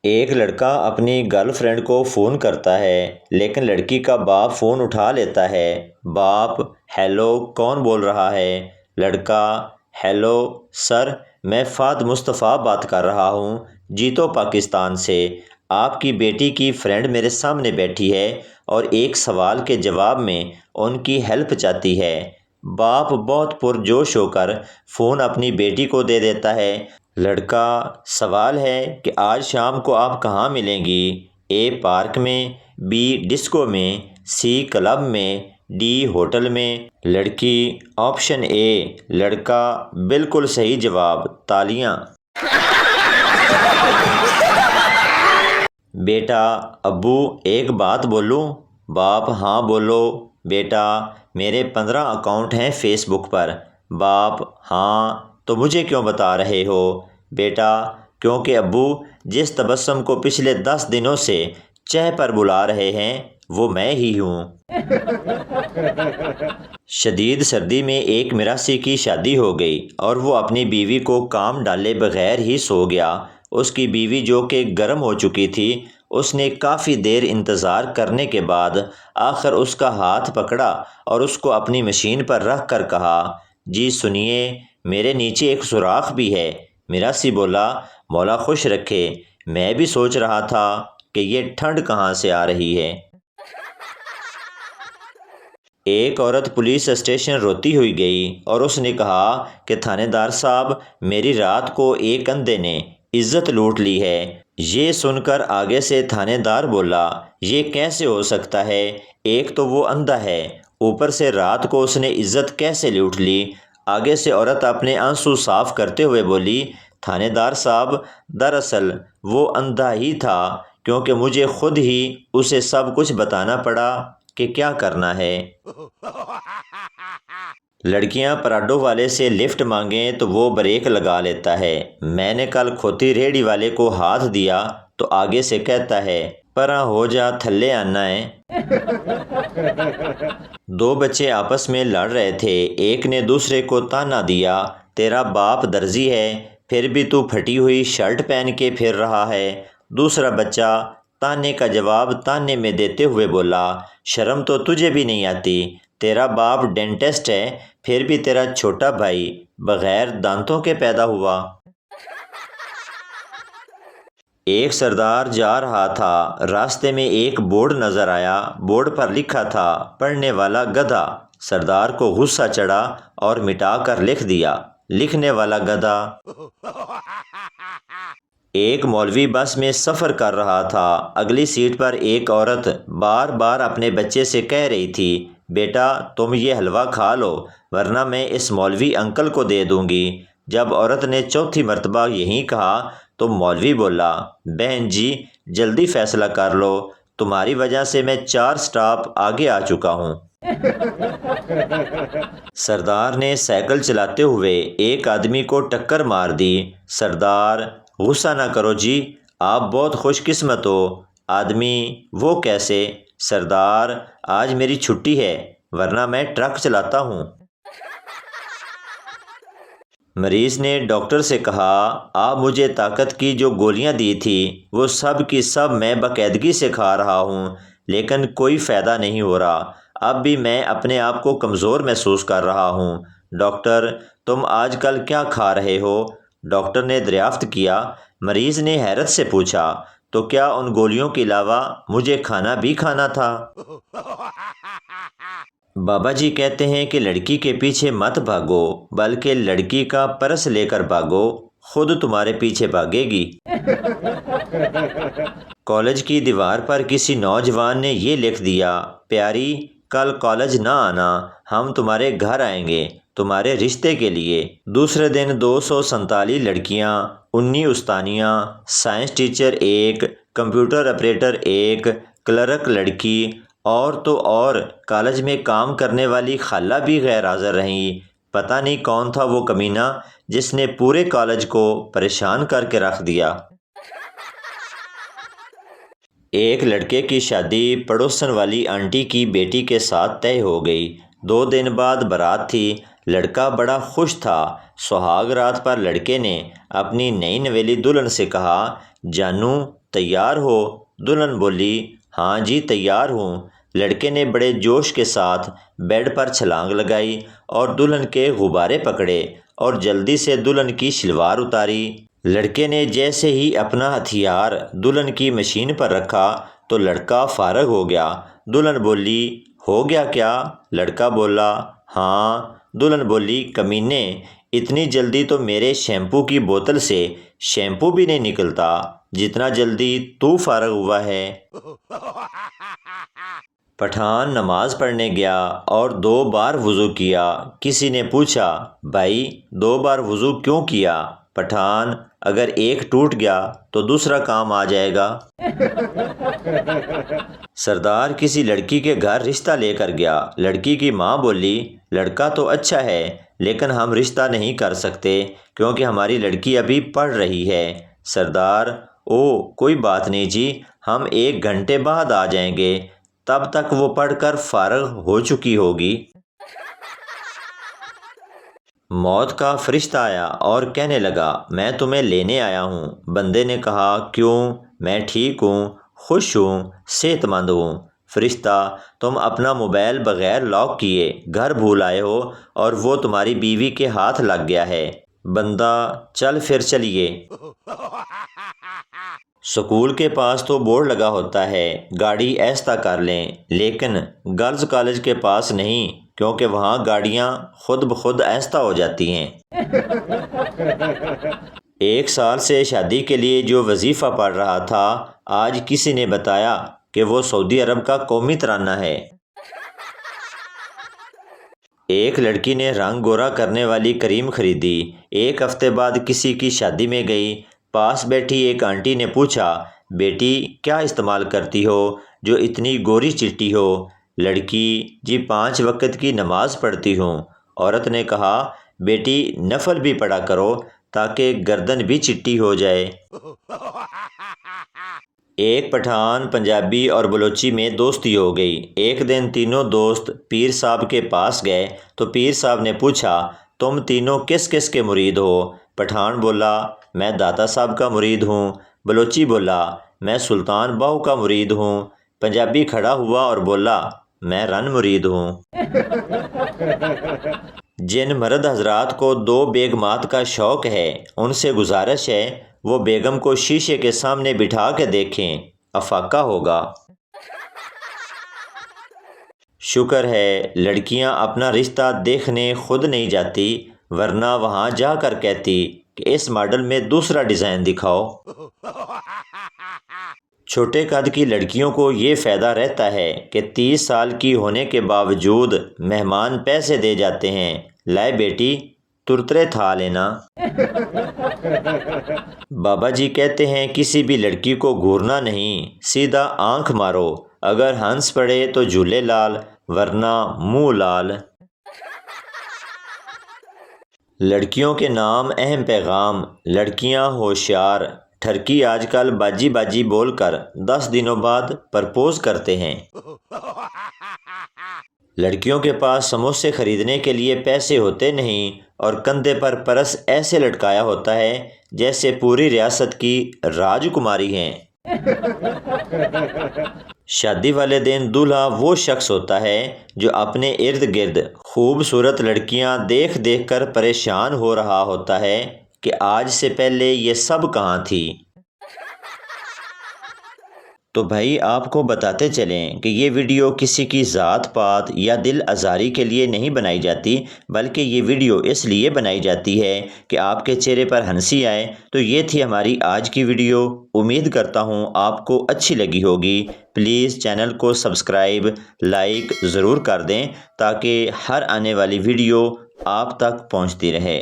ایک لڑکا اپنی گرل فرینڈ کو فون کرتا ہے لیکن لڑکی کا باپ فون اٹھا لیتا ہے۔ باپ: ہیلو، کون بول رہا ہے؟ لڑکا: ہیلو سر، میں فہد مصطفیٰ بات کر رہا ہوں، جیتو پاکستان سے۔ آپ کی بیٹی کی فرینڈ میرے سامنے بیٹھی ہے اور ایک سوال کے جواب میں ان کی ہیلپ چاہتی ہے۔ باپ بہت پرجوش ہو کر فون اپنی بیٹی کو دے دیتا ہے۔ لڑکا: سوال ہے کہ آج شام کو آپ کہاں ملیں گی؟ اے پارک میں، بی ڈسکو میں، سی کلب میں، ڈی ہوٹل میں۔ لڑکی: آپشن اے۔ لڑکا: بالکل صحیح جواب، تالیاں۔ بیٹا: ابو ایک بات بولوں؟ باپ: ہاں بولو۔ بیٹا: میرے 15 اکاؤنٹ ہیں فیس بک پر۔ باپ: ہاں تو مجھے کیوں بتا رہے ہو؟ بیٹا: کیونکہ ابو جس تبسم کو پچھلے 10 دنوں سے چہ پر بلا رہے ہیں وہ میں ہی ہوں۔ شدید سردی میں ایک مراسی کی شادی ہو گئی اور وہ اپنی بیوی کو کام ڈالے بغیر ہی سو گیا۔ اس کی بیوی جو کہ گرم ہو چکی تھی، اس نے کافی دیر انتظار کرنے کے بعد آخر اس کا ہاتھ پکڑا اور اس کو اپنی مشین پر رکھ کر کہا، جی سنیے، میرے نیچے ایک سوراخ بھی ہے۔ مراسی بولا، مولا خوش رکھے، میں بھی سوچ رہا تھا کہ یہ ٹھنڈ کہاں سے آ رہی ہے۔ ایک عورت پولیس اسٹیشن روتی ہوئی گئی اور اس نے کہا کہ تھانے دار صاحب، میری رات کو ایک اندھے نے عزت لوٹ لی ہے۔ یہ سن کر آگے سے تھانے دار بولا، یہ کیسے ہو سکتا ہے؟ ایک تو وہ اندھا ہے، اوپر سے رات کو اس نے عزت کیسے لوٹ لی؟ آگے سے عورت اپنے آنسو صاف کرتے ہوئے بولی، تھانے دار صاحب، دراصل وہ اندھا ہی تھا کیونکہ مجھے خود ہی اسے سب کچھ بتانا پڑا کہ کیا کرنا ہے۔ لڑکیاں پراڈو والے سے لفٹ مانگیں تو وہ بریک لگا لیتا ہے۔ میں نے کل کھوتی ریڑھی والے کو ہاتھ دیا تو آگے سے کہتا ہے، پراں ہو جا، تھلے آنا ہے۔ دو بچے آپس میں لڑ رہے تھے، ایک نے دوسرے کو تانا دیا، تیرا باپ درزی ہے، پھر بھی تو پھٹی ہوئی شرٹ پہن کے پھر رہا ہے۔ دوسرا بچہ تانے کا جواب تانے میں دیتے ہوئے بولا، شرم تو تجھے بھی نہیں آتی، تیرا باپ ڈینٹسٹ ہے، پھر بھی تیرا چھوٹا بھائی بغیر دانتوں کے پیدا ہوا۔ ایک سردار جا رہا تھا، راستے میں ایک بورڈ نظر آیا، بورڈ پر لکھا تھا، پڑھنے والا گدھا۔ سردار کو غصہ چڑھا اور مٹا کر لکھ دیا، لکھنے والا گدھا۔ ایک مولوی بس میں سفر کر رہا تھا، اگلی سیٹ پر ایک عورت بار بار اپنے بچے سے کہہ رہی تھی، بیٹا تم یہ حلوہ کھا لو ورنہ میں اس مولوی انکل کو دے دوں گی۔ جب عورت نے چوتھی مرتبہ یہی کہا تو مولوی بولا، بہن جی جلدی فیصلہ کر لو، تمہاری وجہ سے میں 4 سٹاپ آگے آ چکا ہوں۔ سردار نے سائیکل چلاتے ہوئے ایک آدمی کو ٹکر مار دی۔ سردار: غصہ نہ کرو جی، آپ بہت خوش قسمت ہو۔ آدمی: وہ کیسے؟ سردار: آج میری چھٹی ہے ورنہ میں ٹرک چلاتا ہوں۔ مریض نے ڈاکٹر سے کہا، آپ مجھے طاقت کی جو گولیاں دی تھی وہ سب کی سب میں باقاعدگی سے کھا رہا ہوں لیکن کوئی فائدہ نہیں ہو رہا، اب بھی میں اپنے آپ کو کمزور محسوس کر رہا ہوں۔ ڈاکٹر: تم آج کل کیا کھا رہے ہو؟ ڈاکٹر نے دریافت کیا۔ مریض نے حیرت سے پوچھا، تو کیا ان گولیوں کے علاوہ مجھے کھانا بھی کھانا تھا؟ بابا جی کہتے ہیں کہ لڑکی کے پیچھے مت بھاگو بلکہ لڑکی کا پرس لے کر بھاگو، خود تمہارے پیچھے بھاگے گی۔ کالج کی دیوار پر کسی نوجوان نے یہ لکھ دیا، پیاری کل کالج نہ آنا، ہم تمہارے گھر آئیں گے تمہارے رشتے کے لیے۔ دوسرے دن 247 لڑکیاں، 19 استانیاں، science teacher 1، computer operator 1، clerk لڑکی اور تو اور کالج میں کام کرنے والی خالہ بھی غیر حاضر رہیں۔ پتہ نہیں کون تھا وہ کمینہ جس نے پورے کالج کو پریشان کر کے رکھ دیا۔ ایک لڑکے کی شادی پڑوسن والی آنٹی کی بیٹی کے ساتھ طے ہو گئی۔ 2 دن بعد بارات تھی، لڑکا بڑا خوش تھا۔ سہاگ رات پر لڑکے نے اپنی نئی نویلی دلہن سے کہا، جانو تیار ہو؟ دلہن بولی ہاں جی تیار ہوں۔ لڑکے نے بڑے جوش کے ساتھ بیڈ پر چھلانگ لگائی اور دلہن کے غبارے پکڑے اور جلدی سے دلہن کی شلوار اتاری۔ لڑکے نے جیسے ہی اپنا ہتھیار دلہن کی مشین پر رکھا تو لڑکا فارغ ہو گیا۔ دلہن بولی ہو گیا کیا؟ لڑکا بولا ہاں۔ دلہن بولی کمینے، اتنی جلدی تو میرے شیمپو کی بوتل سے شیمپو بھی نہیں نکلتا جتنا جلدی تو فارغ ہوا ہے۔ پٹھان نماز پڑھنے گیا اور 2 بار وضو کیا۔ کسی نے پوچھا بھائی 2 بار وضو کیوں کیا؟ پٹھان اگر ایک ٹوٹ گیا تو دوسرا کام آ جائے گا۔ سردار کسی لڑکی کے گھر رشتہ لے کر گیا۔ لڑکی کی ماں بولی لڑکا تو اچھا ہے لیکن ہم رشتہ نہیں کر سکتے کیونکہ ہماری لڑکی ابھی پڑھ رہی ہے۔ سردار او کوئی بات نہیں جی، ہم 1 گھنٹے بعد آ جائیں گے، تب تک وہ پڑھ کر فارغ ہو چکی ہوگی۔ موت کا فرشتہ آیا اور کہنے لگا میں تمہیں لینے آیا ہوں۔ بندے نے کہا کیوں؟ میں ٹھیک ہوں، خوش ہوں، صحت مند ہوں۔ فرشتہ تم اپنا موبائل بغیر لاک کیے گھر بھول آئے ہو اور وہ تمہاری بیوی کے ہاتھ لگ گیا ہے۔ بندہ چل پھر چلیے۔ سکول کے پاس تو بورڈ لگا ہوتا ہے گاڑی ایستہ کر لیں، لیکن گرلز کالج کے پاس نہیں کیونکہ وہاں گاڑیاں خود بخود ایستہ ہو جاتی ہیں۔ 1 سال سے شادی کے لیے جو وظیفہ پڑھ رہا تھا آج کسی نے بتایا کہ وہ سعودی عرب کا قومی ترانہ ہے۔ ایک لڑکی نے رنگ گورا کرنے والی کریم خریدی۔ 1 ہفتے بعد کسی کی شادی میں گئی۔ پاس بیٹھی ایک آنٹی نے پوچھا بیٹی کیا استعمال کرتی ہو جو اتنی گوری چٹی ہو؟ لڑکی جی 5 وقت کی نماز پڑھتی ہوں۔ عورت نے کہا بیٹی نفل بھی پڑھا کرو تاکہ گردن بھی چٹی ہو جائے۔ ایک پٹھان پنجابی اور بلوچی میں دوستی ہو گئی۔ ایک دن تینوں دوست پیر صاحب کے پاس گئے تو پیر صاحب نے پوچھا تم تینوں کس کس کے مرید ہو؟ پٹھان بولا میں داتا صاحب کا مرید ہوں۔ بلوچی بولا میں سلطان باہو کا مرید ہوں۔ پنجابی کھڑا ہوا اور بولا میں رن مرید ہوں۔ جن مرد حضرات کو 2 بیگمات کا شوق ہے ان سے گزارش ہے وہ بیگم کو شیشے کے سامنے بٹھا کے دیکھیں، افاقہ ہوگا۔ شکر ہے لڑکیاں اپنا رشتہ دیکھنے خود نہیں جاتی ورنہ وہاں جا کر کہتی کہ اس ماڈل میں دوسرا ڈیزائن دکھاؤ۔ چھوٹے قد کی لڑکیوں کو یہ فائدہ رہتا ہے کہ 30 سال کی ہونے کے باوجود مہمان پیسے دے جاتے ہیں، لائے بیٹی ترترے تھا لینا۔ بابا جی کہتے ہیں کسی بھی لڑکی کو گھورنا نہیں، سیدھا آنکھ مارو، اگر ہنس پڑے تو جھولے لال ورنہ منہ لال۔ لڑکیوں کے نام اہم پیغام۔ لڑکیاں ہوشیار، ٹھرکی آج کل باجی باجی بول کر 10 دنوں بعد پرپوز کرتے ہیں۔ لڑکیوں کے پاس سموسے خریدنے کے لیے پیسے ہوتے نہیں اور کندھے پر پرس ایسے لٹکایا ہوتا ہے جیسے پوری ریاست کی راجکماری ہیں۔ شادی والے دن دولہا وہ شخص ہوتا ہے جو اپنے ارد گرد خوبصورت لڑکیاں دیکھ دیکھ کر پریشان ہو رہا ہوتا ہے کہ آج سے پہلے یہ سب کہاں تھی۔ تو بھائی آپ کو بتاتے چلیں کہ یہ ویڈیو کسی کی ذات پات یا دل آزاری کے لیے نہیں بنائی جاتی، بلکہ یہ ویڈیو اس لیے بنائی جاتی ہے کہ آپ کے چہرے پر ہنسی آئے۔ تو یہ تھی ہماری آج کی ویڈیو، امید کرتا ہوں آپ کو اچھی لگی ہوگی۔ پلیز چینل کو سبسکرائب، لائک ضرور کر دیں تاکہ ہر آنے والی ویڈیو آپ تک پہنچتی رہے۔